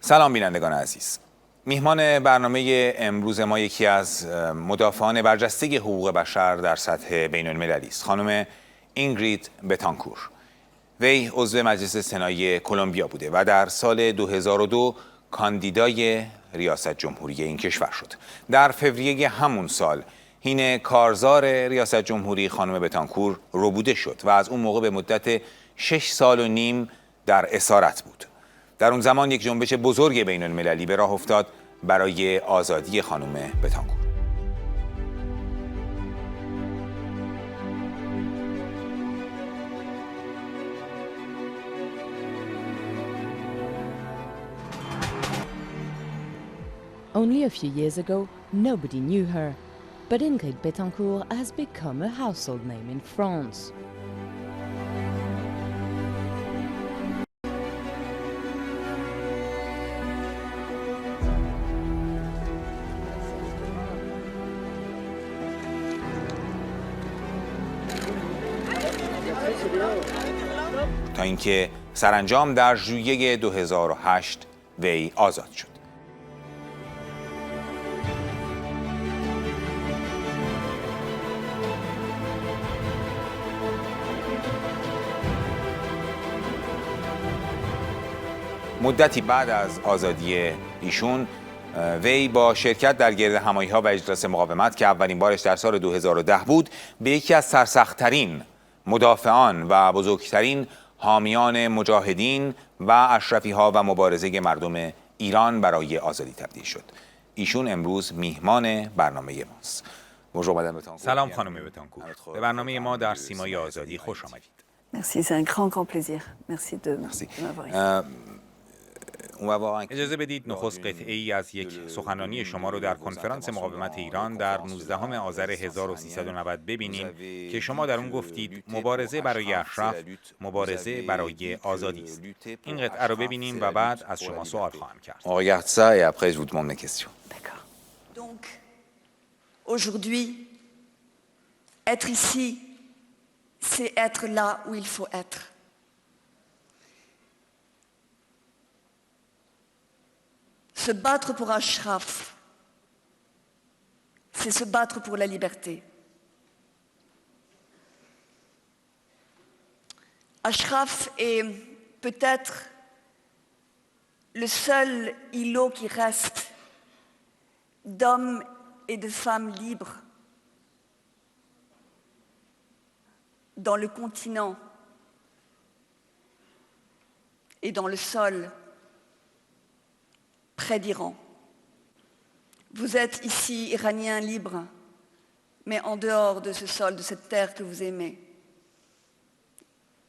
سلام بینندگان عزیز. میهمان برنامه امروز ما یکی از مدافعان برجسته حقوق بشر در سطح بین المللی است، خانم اینگرید بتانکور. وی عضو مجلس سنای کلمبیا بوده و در سال 2002 کاندیدای ریاست جمهوری این کشور شد. در فوریه همون سال هین کارزار ریاست جمهوری خانم بتانکور ربوده شد و از اون موقع به مدت 6 سال و نیم در اسارت بود. در اون زمان یک جنبش بزرگ بین المللی به راه افتاد برای آزادی خانم بتانکور. Only a few years ago, nobody knew her, but Ingrid Betancourt has become a household name in France. تا اینکه سرانجام در ژوئیه 2008 وی آزاد شد. مدتی بعد از آزادی ایشون وی با شرکت در گردهمایی‌ها و اجلاس مقاومت که اولین بارش در سال 2010 بود به یکی از سرسخت‌ترین مدافعان و بزرگترین حامیان مجاهدین و اشرفی‌ها و مبارزه مردم ایران برای آزادی تبدیل شد. ایشون امروز میهمان برنامه ماست. سلام خانم بتانکور. به برنامه ما در سیمای آزادی خوش آمدید. Merci, c'est un grand plaisir. Merci de m'avoir اجازه بدید نخست قطعه‌ای از یک سخنرانی شما رو در کنفرانس مقاومت ایران در 19 آذر 1390 ببینیم که شما در اون گفتید مبارزه برای اشراف مبارزه برای آزادی است. این قطعه رو ببینیم و بعد از شما سوال خواهم کرد. On regarde ça et après je vous demande mes questions. D'accord. Donc, aujourd'hui, être ici, c'est être là où il faut être. Se battre pour Ashraf, c'est se battre pour la liberté. Ashraf est peut-être le seul îlot qui reste d'hommes et de femmes libres dans le continent et dans le sol près d'Iran. Vous êtes ici Iraniens libres, mais en dehors de ce sol, de cette terre que vous aimez,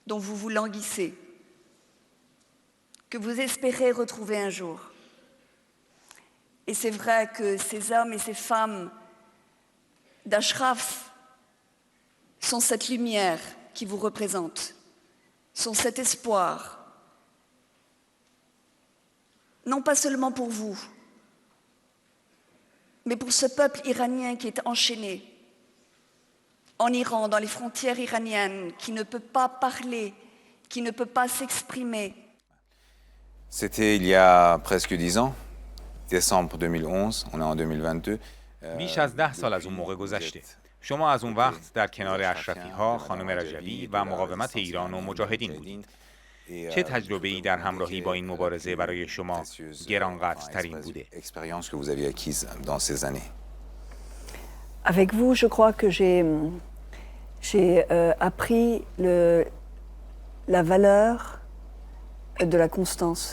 dont vous vous languissez, que vous espérez retrouver un jour. Et c'est vrai que ces hommes et ces femmes d'Ashraf sont cette lumière qui vous représente, sont cet espoir, non pas seulement pour vous, mais pour ce peuple iranien qui est enchaîné en Iran, dans les frontières iraniennes, qui ne peut pas parler, qui ne peut pas s'exprimer. C'était il y a presque 10 ans, décembre 2011, on est en 2022. بیش از 10 سال از اون موقع گذشته. شما از اون وقت در کنار اشرفی‌ها، خانم رجوی و مقاومت ایران و مجاهدین بودید. چه تجربه‌ای در همراهی با این مبارزه برای شما گرانقدرترین بوده؟ Avec vous, je crois que j'ai appris la valeur de la constance,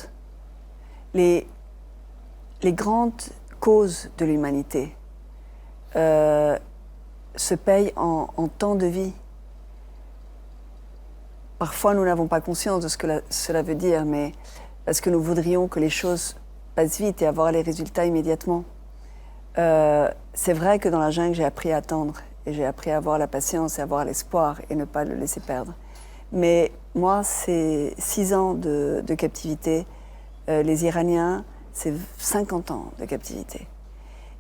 les grandes causes de l'humanité se payent en temps de vie. Parfois, nous n'avons pas conscience de ce que cela veut dire, mais parce que nous voudrions que les choses passent vite et avoir les résultats immédiatement. C'est vrai que dans la jungle, j'ai appris à attendre et j'ai appris à avoir la patience et à avoir l'espoir et ne pas le laisser perdre. Mais moi, c'est 6 ans de captivité. Les Iraniens, c'est 50 ans de captivité.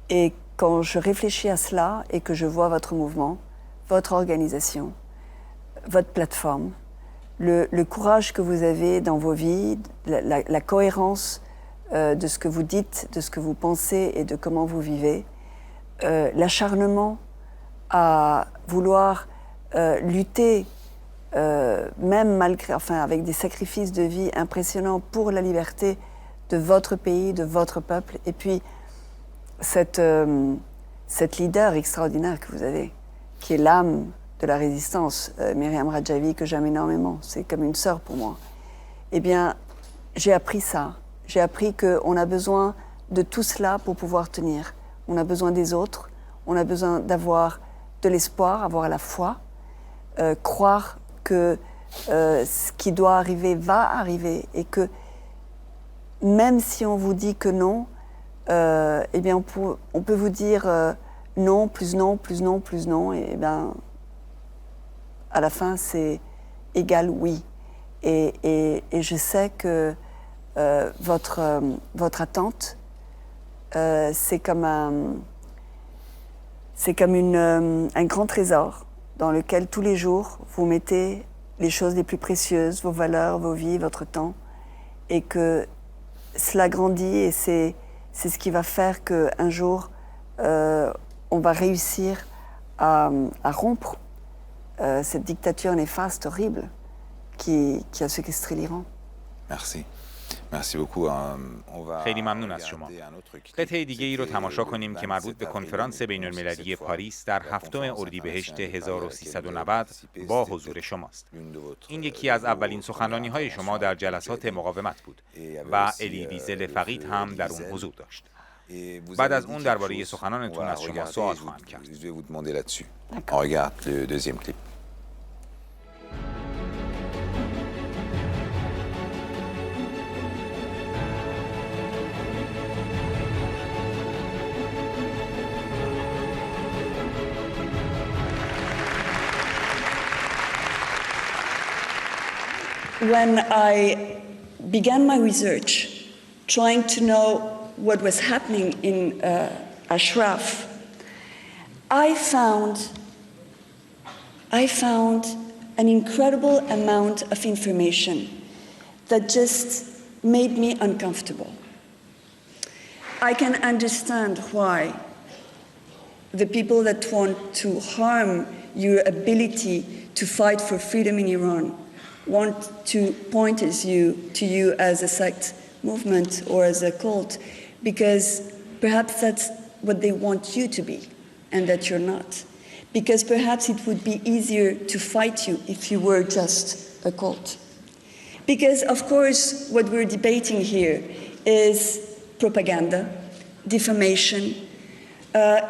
Et quand je réfléchis à cela et que je vois votre mouvement, votre organisation, votre plateforme, le courage que vous avez dans vos vies, la cohérence de ce que vous dites, de ce que vous pensez et de comment vous vivez. L'acharnement à vouloir lutter, même malgré, enfin, avec des sacrifices de vie impressionnants pour la liberté de votre pays, de votre peuple. Et puis, cette leader extraordinaire que vous avez, qui est l'âme de la résistance, Myriam Radjavi, que j'aime énormément, c'est comme une sœur pour moi. Eh bien, j'ai appris ça. J'ai appris qu'on a besoin de tout cela pour pouvoir tenir. On a besoin des autres, on a besoin d'avoir de l'espoir, avoir la foi, croire que ce qui doit arriver va arriver et que même si on vous dit que non, eh bien on peut vous dire non, plus non, plus non, plus non, et bien à la fin c'est égal oui. Et je sais que votre attente, c'est comme un grand trésor dans lequel tous les jours vous mettez les choses les plus précieuses, vos valeurs, vos vies, votre temps, et que cela grandit et c'est ce qui va faire qu'un jour on va réussir à rompre cette dictature néfaste, horrible, qui a séquestré l'Iran. Merci. Merci beaucoup. خیلی ممنون از شما. قطعه دیگه ای رو تماشا کنیم که مربوط به کنفرانس بین المللی پاریس در 7 اردیبهشت 1390 با حضور شماست. این یکی از اولین سخنرانی های شما در جلسات مقاومت بود و الی ویزل فقید هم در اون حضور داشت. بعد از اون درباره سخنانتون از شما سوال خواهم کرد. On regarde le deuxième clip. When I began my research, trying to know what was happening in Ashraf, I found an incredible amount of information that just made me uncomfortable. I can understand why the people that want to harm your ability to fight for freedom in Iran want to point to you as a sect movement or as a cult, because perhaps that's what they want you to be and that you're not. Because perhaps it would be easier to fight you if you were just a cult. Because, of course, what we're debating here is propaganda, defamation,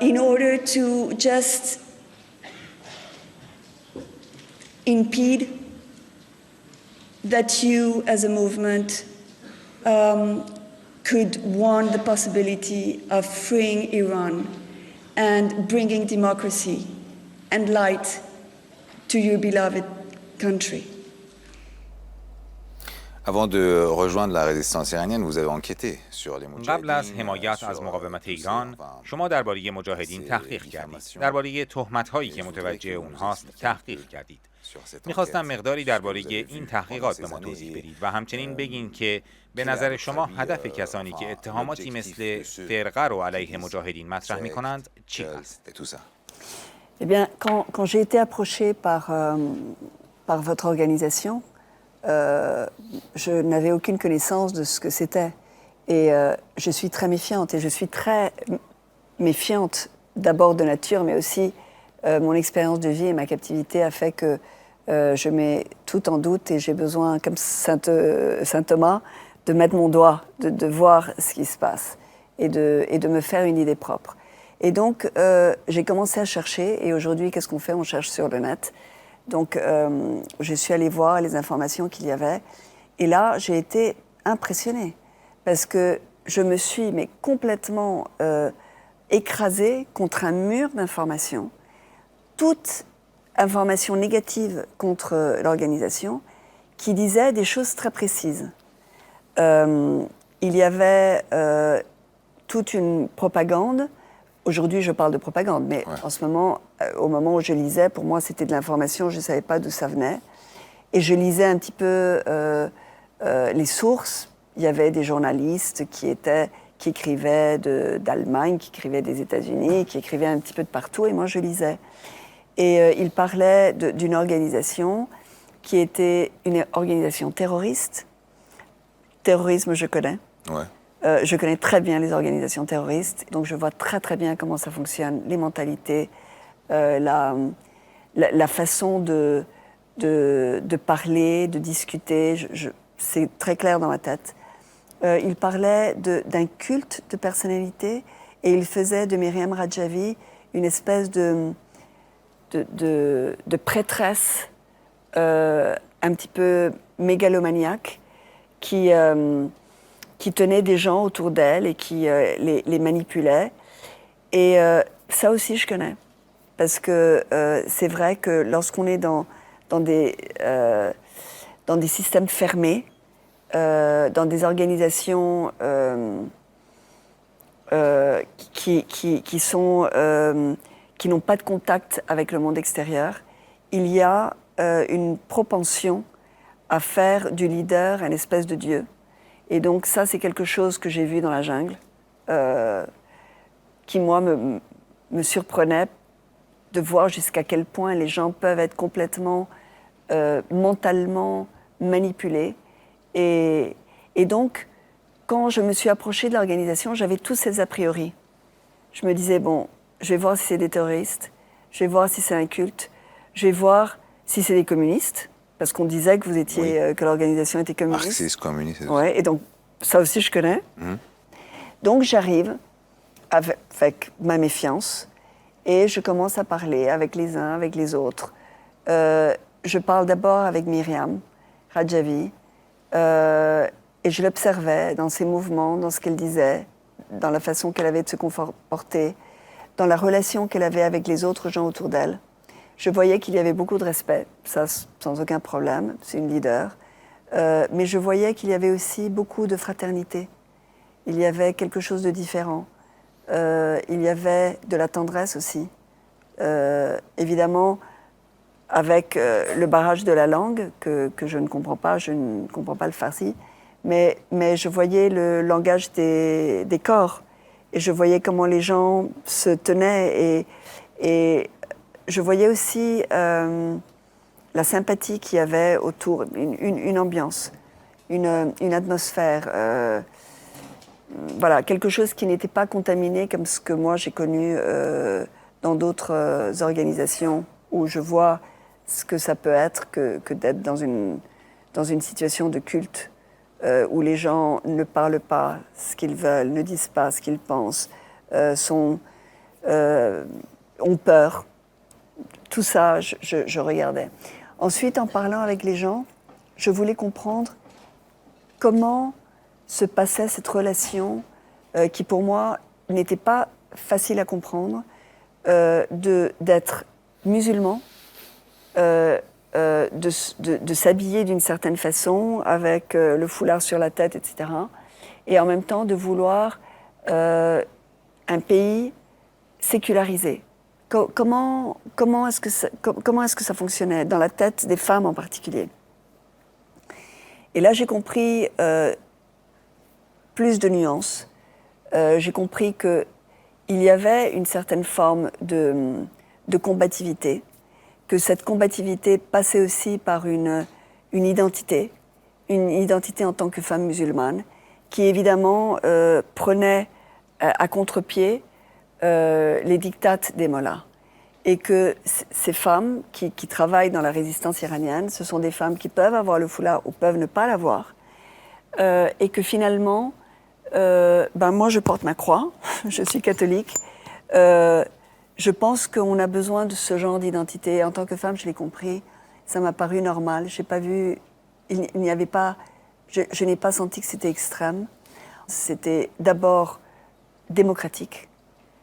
in order to just impede that you, as a movement, could want the possibility of freeing Iran and bringing democracy and light to your beloved country. Avant de rejoindre la résistance iranienne, vous avez enquêté sur les mujahideen. قبل از حمایت از مقاومت ایران، شما درباره مجاهدین تحقیق کردید. درباره تهمت‌هایی که متوجه اونهاست تحقیق کردید. میخواستم مقداری درباره این تحقیقات به ما توضیح بدید و همچنین بگین که به نظر شما هدف کسانی که اتهاماتی مثل فرقه رو علیه مجاهدین مطرح می‌کنند چی است؟ Eh bien, quand j'ai été approchée par votre organisation, je n'avais aucune connaissance de ce que c'était. Et je suis très méfiante. Et je suis très méfiante d'abord de nature, mais aussi mon expérience de vie et ma captivité a fait que je mets tout en doute et j'ai besoin, comme Saint Thomas, de mettre mon doigt, de voir ce qui se passe et de me faire une idée propre. Et donc, j'ai commencé à chercher. Et aujourd'hui, qu'est-ce qu'on fait? On cherche sur le net. Donc, je suis allée voir les informations qu'il y avait. Et là, j'ai été impressionnée. Parce que je me suis complètement écrasée contre un mur d'informations. Toute information négative contre l'organisation qui disait des choses très précises. Il y avait toute une propagande. Aujourd'hui, je parle de propagande, mais en ce moment, au moment où je lisais, pour moi, c'était de l'information, je ne savais pas d'où ça venait. Et je lisais un petit peu les sources, il y avait des journalistes qui écrivaient d'Allemagne, qui écrivaient des États-Unis, qui écrivaient un petit peu de partout, et moi je lisais. Et il parlait d'une organisation qui était une organisation terroriste. Terrorisme, je connais. Ouais. Je connais très bien les organisations terroristes, donc je vois très très bien comment ça fonctionne, les mentalités, la façon de parler, de discuter. C'est très clair dans ma tête. Il parlait d'un culte de personnalité et il faisait de Myriam Radjavi une espèce de prêtresse un petit peu mégalomaniaque qui tenait des gens autour d'elle et qui les manipulait. Et ça aussi, je connais. Parce que c'est vrai que lorsqu'on est dans des systèmes fermés, dans des organisations qui n'ont pas de contact avec le monde extérieur, il y a une propension à faire du leader un espèce de dieu. Et donc ça, c'est quelque chose que j'ai vu dans la jungle, qui, moi, me surprenait de voir jusqu'à quel point les gens peuvent être complètement mentalement manipulés. Et donc, quand je me suis approchée de l'organisation, j'avais tous ces a priori. Je me disais, bon, je vais voir si c'est des terroristes, je vais voir si c'est un culte, je vais voir si c'est des communistes, parce qu'on disait que vous étiez, que l'organisation était communiste. Marxiste, communiste. Ouais, et donc, ça aussi, je connais. Donc, j'arrive avec ma méfiance et je commence à parler avec les uns, avec les autres. Je parle d'abord avec Myriam Radjavi et je l'observais dans ses mouvements, dans ce qu'elle disait, dans la façon qu'elle avait de se comporter, dans la relation qu'elle avait avec les autres gens autour d'elle. Je voyais qu'il y avait beaucoup de respect, ça sans aucun problème, c'est une leader. Mais je voyais qu'il y avait aussi beaucoup de fraternité. Il y avait quelque chose de différent. Il y avait de la tendresse aussi. Évidemment, avec le barrage de la langue, que je ne comprends pas le farsi, mais je voyais le langage des corps. Et je voyais comment les gens se tenaient. Et je voyais aussi la sympathie qu'il y avait autour, une ambiance, une atmosphère. Voilà, quelque chose qui n'était pas contaminé comme ce que moi j'ai connu dans d'autres organisations où je vois ce que ça peut être que d'être dans une situation de culte où les gens ne parlent pas ce qu'ils veulent, ne disent pas ce qu'ils pensent, ont peur. Tout ça, je regardais. Ensuite, en parlant avec les gens, je voulais comprendre comment se passait cette relation qui, pour moi, n'était pas facile à comprendre, d'être musulman, de s'habiller d'une certaine façon, avec le foulard sur la tête, etc. Et en même temps, de vouloir un pays sécularisé. Comment est-ce que ça fonctionnait dans la tête des femmes en particulier? Et là, j'ai compris plus de nuances. J'ai compris qu'il y avait une certaine forme de combativité, que cette combativité passait aussi par une identité en tant que femme musulmane, qui évidemment prenait à contre-pied les dictates des mollahs. Et que ces femmes qui travaillent dans la résistance iranienne, ce sont des femmes qui peuvent avoir le foulard ou peuvent ne pas l'avoir. Et que finalement, moi je porte ma croix, je suis catholique. Je pense qu'on a besoin de ce genre d'identité. En tant que femme, je l'ai compris, ça m'a paru normal. J'ai pas vu, il n'y avait pas, je n'ai pas senti que c'était extrême. C'était d'abord démocratique.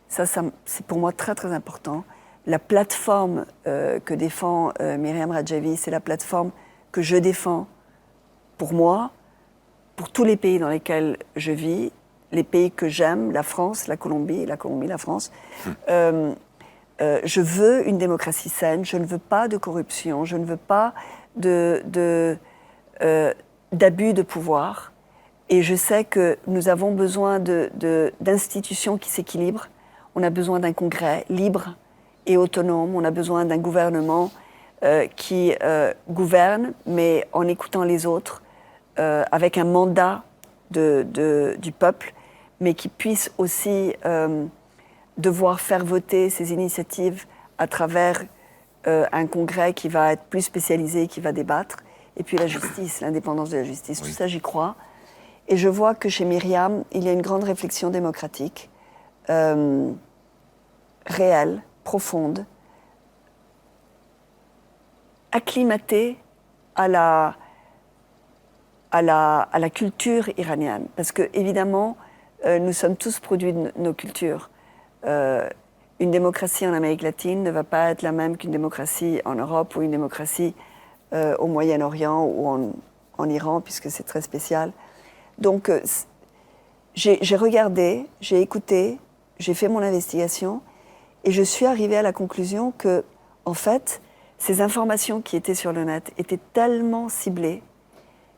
Ça, c'est pour moi très très important. La plateforme que défend Myriam Radjavi, c'est la plateforme que je défends pour moi, pour tous les pays dans lesquels je vis, les pays que j'aime, la France, la Colombie, la France. Je veux une démocratie saine, je ne veux pas de corruption, je ne veux pas d'abus de pouvoir. Et je sais que nous avons besoin d'institutions qui s'équilibrent. On a besoin d'un congrès libre et autonome. On a besoin d'un gouvernement qui gouverne, mais en écoutant les autres, avec un mandat du peuple, mais qui puisse aussi devoir faire voter ces initiatives à travers un congrès qui va être plus spécialisé, qui va débattre. Et puis la justice, l'indépendance de la justice, tout ça j'y crois. Et je vois que chez Myriam, il y a une grande réflexion démocratique, réelle, profonde, acclimatée à la culture iranienne. Parce que, évidemment, nous sommes tous produits de nos cultures. Une démocratie en Amérique latine ne va pas être la même qu'une démocratie en Europe ou une démocratie au Moyen-Orient ou en Iran, puisque c'est très spécial. Donc, j'ai regardé, j'ai écouté, j'ai fait mon investigation et je suis arrivée à la conclusion que, en fait, ces informations qui étaient sur le net étaient tellement ciblées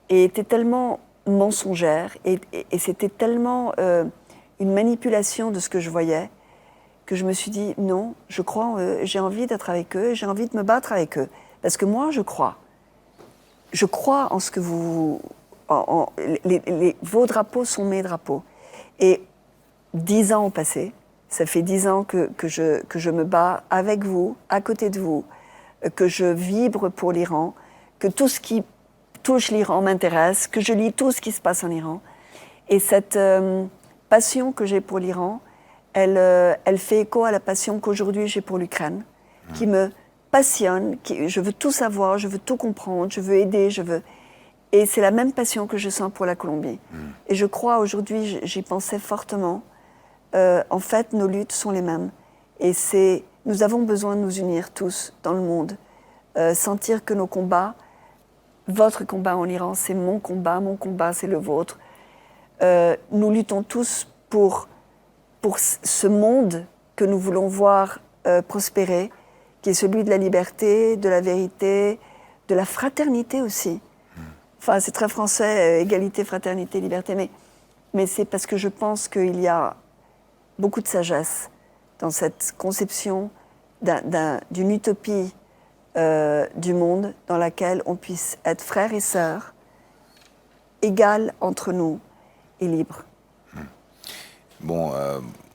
et étaient tellement mensongères et c'était tellement une manipulation de ce que je voyais que je me suis dit non, je crois, j'ai envie d'être avec eux, j'ai envie de me battre avec eux. Parce que moi, je crois en ce que vous... vos drapeaux sont mes drapeaux. Et 10 ans ont passé, ça fait 10 ans que je me bats avec vous, à côté de vous, que je vibre pour l'Iran, que tout ce qui touche l'Iran m'intéresse, que je lis tout ce qui se passe en Iran. Et cette passion que j'ai pour l'Iran, elle fait écho à la passion qu'aujourd'hui j'ai pour l'Ukraine, qui me passionne, je veux tout savoir, je veux tout comprendre, je veux aider, Et c'est la même passion que je sens pour la Colombie. Et je crois aujourd'hui, j'y pensais fortement, en fait, nos luttes sont les mêmes. Et nous avons besoin de nous unir tous dans le monde, sentir que nos combats, votre combat en Iran, c'est mon combat c'est le vôtre. Nous luttons tous pour ce monde que nous voulons voir prospérer, qui est celui de la liberté, de la vérité, de la fraternité aussi. Enfin, c'est très français, égalité, fraternité, liberté, mais c'est parce que je pense qu'il y a beaucoup de sagesse dans cette conception d'une utopie du monde dans laquelle on puisse être frères et sœurs, égales entre nous et libres. Bon,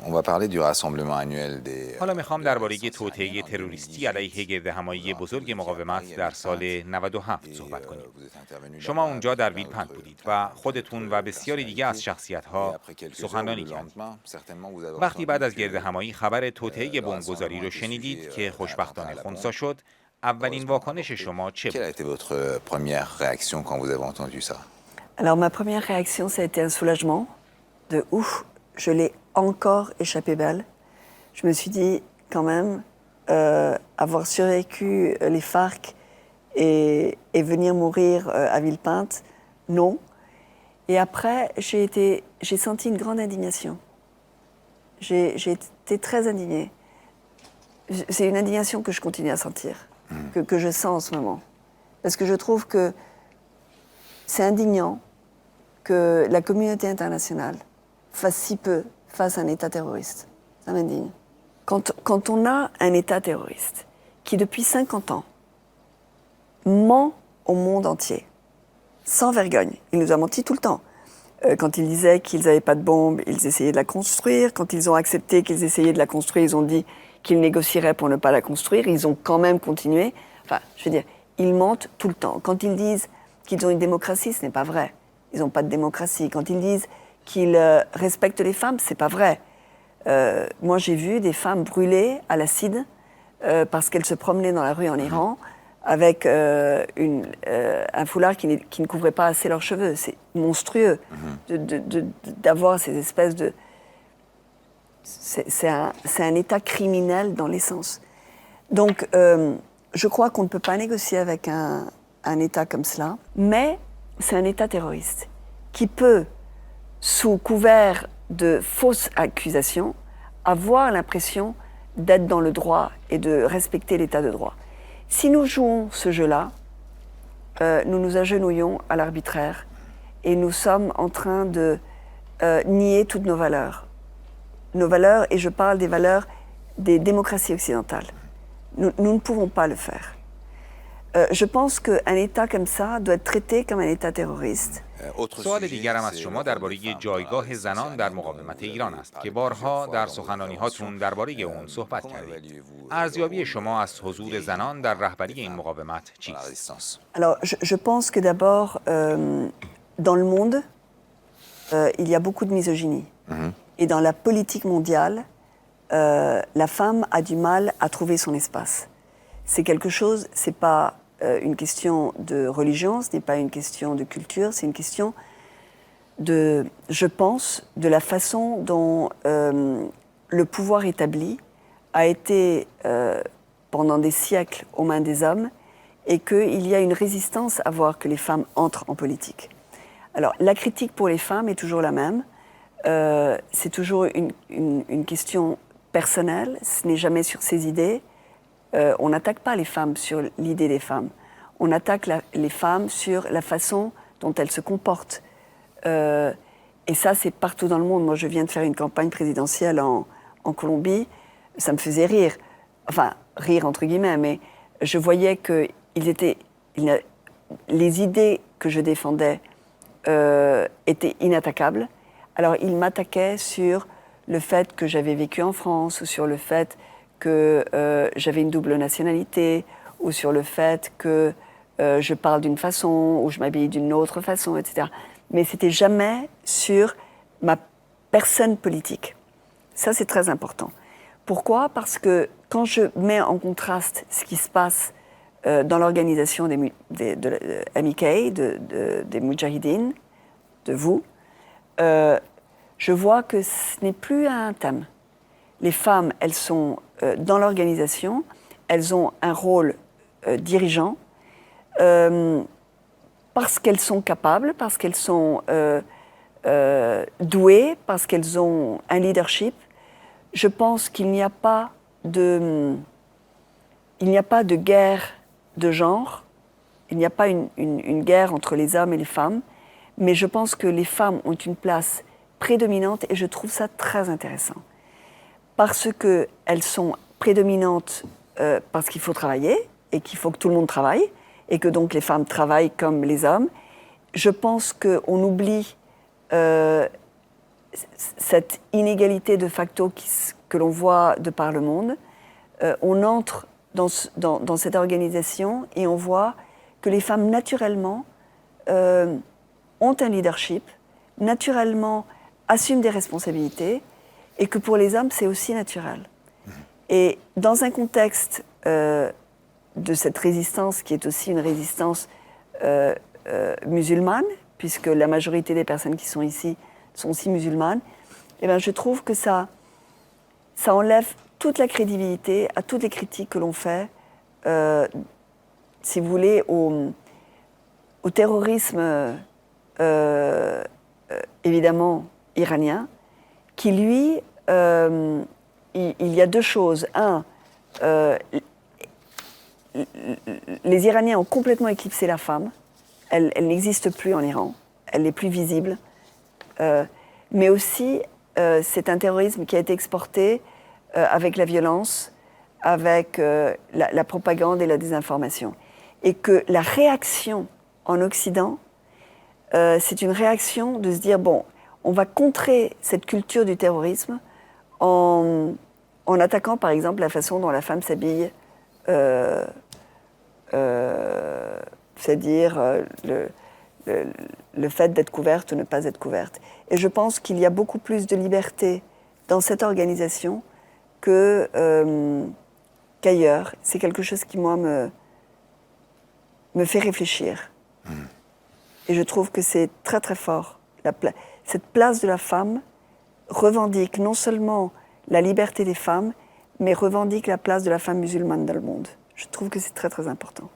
on va parler du rassemblement annuel des... حالا میخوام درباره توطئه تروریستی علیه گردهمایی بزرگ مقاومت در سال 97 صحبت کنیم. شما اونجا در ویلپند بودید و خودتون و بسیاری دیگه از شخصیت‌ها سخنرانی کردید. وقتی بعد از گردهمایی خبر توطئه بمبگذاری رو شنیدید که خوشبختانه خنثی شد، اولین واکنش شما چه بود؟ Quelle a été votre première réaction quand vous avez entendu ça? Alors ma première réaction, ça a été un soulagement de ouf, je l'ai encore échappé belle. Je me suis dit, quand même, avoir survécu les FARC et venir mourir à Villepinte, non. Et après, j'ai senti une grande indignation. J'ai été très indignée. C'est une indignation que je continue à sentir, que je sens en ce moment. Parce que je trouve que c'est indignant que la communauté internationale fasse si peu face à un État terroriste. Ça m'indigne. Quand on a un État terroriste qui, depuis 50 ans, ment au monde entier, sans vergogne, il nous a menti tout le temps. Quand ils disaient qu'ils n'avaient pas de bombe, ils essayaient de la construire. Quand ils ont accepté qu'ils essayaient de la construire, ils ont dit qu'ils négocieraient pour ne pas la construire. Ils ont quand même continué. Enfin, je veux dire, ils mentent tout le temps. Quand ils disent qu'ils ont une démocratie, ce n'est pas vrai. Ils n'ont pas de démocratie. Quand ils disent qu'ils respectent les femmes, c'est pas vrai. Moi, j'ai vu des femmes brûlées à l'acide parce qu'elles se promenaient dans la rue en Iran avec un foulard qui ne couvrait pas assez leurs cheveux. C'est monstrueux d'avoir ces espèces de... C'est un état criminel dans l'essence. Donc, je crois qu'on ne peut pas négocier avec un État comme cela, mais c'est un État terroriste qui peut, sous couvert de fausses accusations, avoir l'impression d'être dans le droit et de respecter l'état de droit. Si nous jouons ce jeu-là, nous nous agenouillons à l'arbitraire et nous sommes en train de nier toutes nos valeurs. Nos valeurs, et je parle des valeurs des démocraties occidentales. Nous ne pouvons pas le faire. Je pense qu'un État comme ça doit être traité comme un État terroriste. سوال دیگرم از شما درباره جایگاه زنان در مقاومت ایران است که بارها در سخنرانی‌هاتون درباره اون صحبت کردید. ارزیابی شما از حضور زنان در رهبری این مقاومت چیست؟ Alors, je pense que d'abord, dans le monde, il y a beaucoup de misogynie. Et dans la politique mondiale, la femme a du mal à trouver son espace. C'est quelque chose, c'est pas une question de religion, ce n'est pas une question de culture, c'est une question de, je pense, de la façon dont le pouvoir établi a été pendant des siècles aux mains des hommes et qu'il y a une résistance à voir que les femmes entrent en politique. Alors, la critique pour les femmes est toujours la même. C'est toujours une question personnelle, ce n'est jamais sur ses idées. On n'attaque pas les femmes sur l'idée des femmes. On attaque les femmes sur la façon dont elles se comportent. Et ça, c'est partout dans le monde. Moi, je viens de faire une campagne présidentielle en Colombie. Ça me faisait rire. Enfin, rire entre guillemets, mais je voyais que les idées que je défendais étaient inattaquables. Alors, ils m'attaquaient sur le fait que j'avais vécu en France, ou sur le fait que j'avais une double nationalité, ou sur le fait que je parle d'une façon, ou je m'habille d'une autre façon, etc. Mais c'était jamais sur ma personne politique. Ça, c'est très important. Pourquoi ? Parce que quand je mets en contraste ce qui se passe dans l'organisation de MK, des Moudjahidines, de vous, je vois que ce n'est plus un thème. Les femmes, elles sont dans l'organisation, elles ont un rôle dirigeant, parce qu'elles sont capables, parce qu'elles sont douées, parce qu'elles ont un leadership. Je pense qu'il n'y a pas de guerre de genre, il n'y a pas une guerre entre les hommes et les femmes, mais je pense que les femmes ont une place prédominante et je trouve ça très intéressant. Parce qu'elles sont prédominantes parce qu'il faut travailler et qu'il faut que tout le monde travaille et que donc les femmes travaillent comme les hommes. Je pense qu'on oublie cette inégalité de facto que l'on voit de par le monde. On entre dans cette organisation et on voit que les femmes naturellement ont un leadership, naturellement assument des responsabilités et que pour les hommes, c'est aussi naturel. Et dans un contexte de cette résistance qui est aussi une résistance musulmane, puisque la majorité des personnes qui sont ici sont aussi musulmanes, eh bien, je trouve que ça enlève toute la crédibilité à toutes les critiques que l'on fait, si vous voulez, au terrorisme évidemment iranien, qui lui, il y a deux choses. Un, les Iraniens ont complètement éclipsé la femme. Elle n'existe plus en Iran. Elle n'est plus visible. Mais aussi, c'est un terrorisme qui a été exporté avec la violence, avec la propagande et la désinformation. Et que la réaction en Occident, c'est une réaction de se dire, bon, on va contrer cette culture du terrorisme en attaquant, par exemple, la façon dont la femme s'habille, c'est-à-dire le fait d'être couverte ou ne pas être couverte. Et je pense qu'il y a beaucoup plus de liberté dans cette organisation qu'ailleurs. C'est quelque chose qui, moi, me fait réfléchir. Et je trouve que c'est très, très fort. Cette place de la femme revendique non seulement la liberté des femmes, mais revendique la place de la femme musulmane dans le monde. Je trouve que c'est très, très important.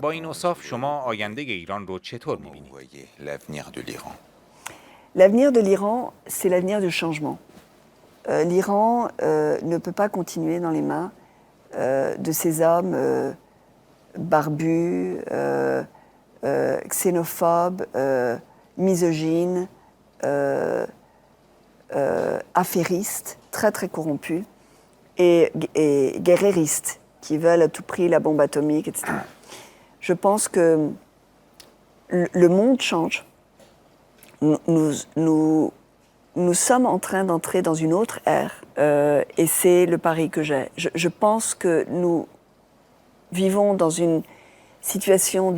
با این اوصاف شما آینده ایران رو چطور می‌بینید؟ L'avenir de l'Iran. L'avenir de l'Iran, c'est l'avenir du changement. L'Iran ne peut pas continuer dans les mains de ces hommes barbus, xénophobe, misogyne, affairiste, très très corrompu, et guerrériste, qui veulent à tout prix la bombe atomique, etc. Je pense que le monde change. Nous sommes en train d'entrer dans une autre ère, et c'est le pari que j'ai. Je pense que nous vivons dans une situation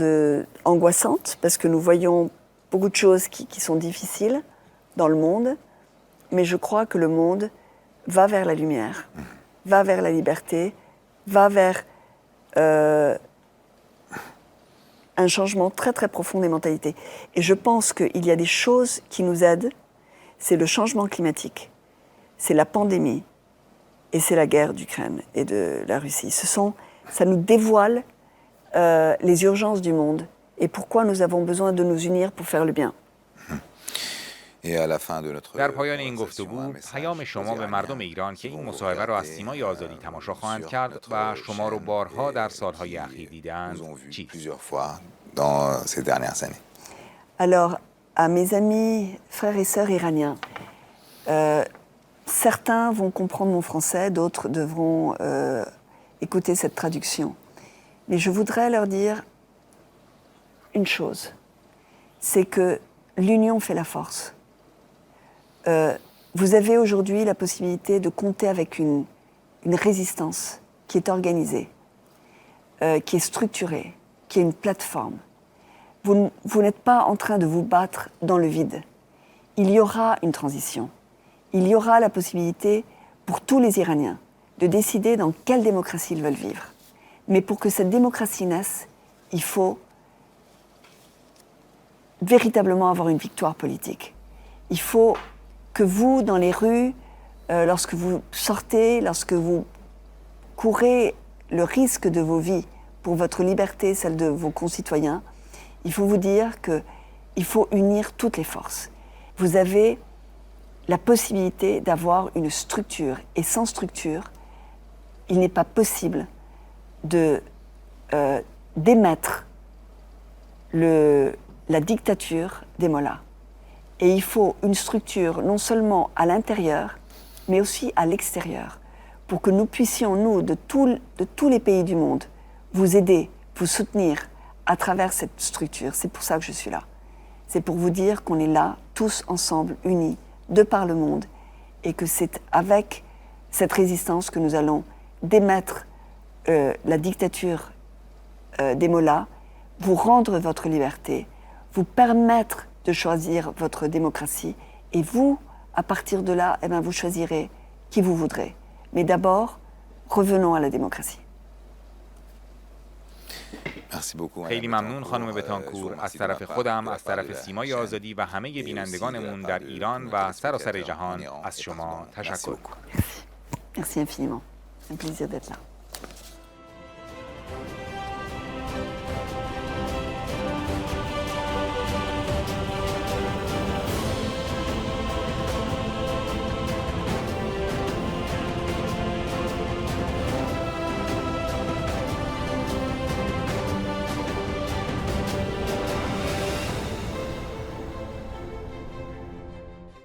angoissante, parce que nous voyons beaucoup de choses qui sont difficiles dans le monde, mais je crois que le monde va vers la lumière, va vers la liberté, va vers un changement très très profond des mentalités. Et je pense qu'il y a des choses qui nous aident, c'est le changement climatique, c'est la pandémie et c'est la guerre d'Ukraine et de la Russie. Ça nous dévoile les urgences du monde et pourquoi nous avons besoin de nous unir pour faire le bien. در پایان این گفتگو پیام شما به مردم ایران که این مصاحبه را از سیمای آزادی تماشا خواهند کرد و شما را بارها در سالهای اخیر دیدند چیست؟ Alors, à mes amis, frères et sœurs iraniens, certains vont comprendre mon français, d'autres devront écouter cette traduction. Mais je voudrais leur dire une chose, c'est que l'union fait la force. Vous avez aujourd'hui la possibilité de compter avec une résistance qui est organisée, qui est structurée, qui est une plateforme. Vous n'êtes pas en train de vous battre dans le vide. Il y aura une transition. Il y aura la possibilité pour tous les Iraniens de décider dans quelle démocratie ils veulent vivre. Mais pour que cette démocratie naisse, il faut véritablement avoir une victoire politique. Il faut que vous, dans les rues, lorsque vous sortez, lorsque vous courez le risque de vos vies pour votre liberté, celle de vos concitoyens, il faut vous dire qu'il faut unir toutes les forces. Vous avez la possibilité d'avoir une structure, et sans structure, il n'est pas possible d'émettre la dictature des mollahs. Et il faut une structure non seulement à l'intérieur, mais aussi à l'extérieur, pour que nous puissions, nous, de tous les pays du monde, vous aider, vous soutenir à travers cette structure. C'est pour ça que je suis là. C'est pour vous dire qu'on est là, tous ensemble, unis, de par le monde, et que c'est avec cette résistance que nous allons démettre la dictature des mollahs, vous rendre votre liberté, vous permettre de choisir votre démocratie, et vous, à partir de là, vous choisirez qui vous voudrez. Mais d'abord, revenons à la démocratie. خیلی ممنون خانم بتانکور. از طرف خودم، از طرف سیمای آزادی و همه بینندگانمون در ایران و سراسر جهان از شما تشکر. Merci infiniment. C'est un plaisir d'être là.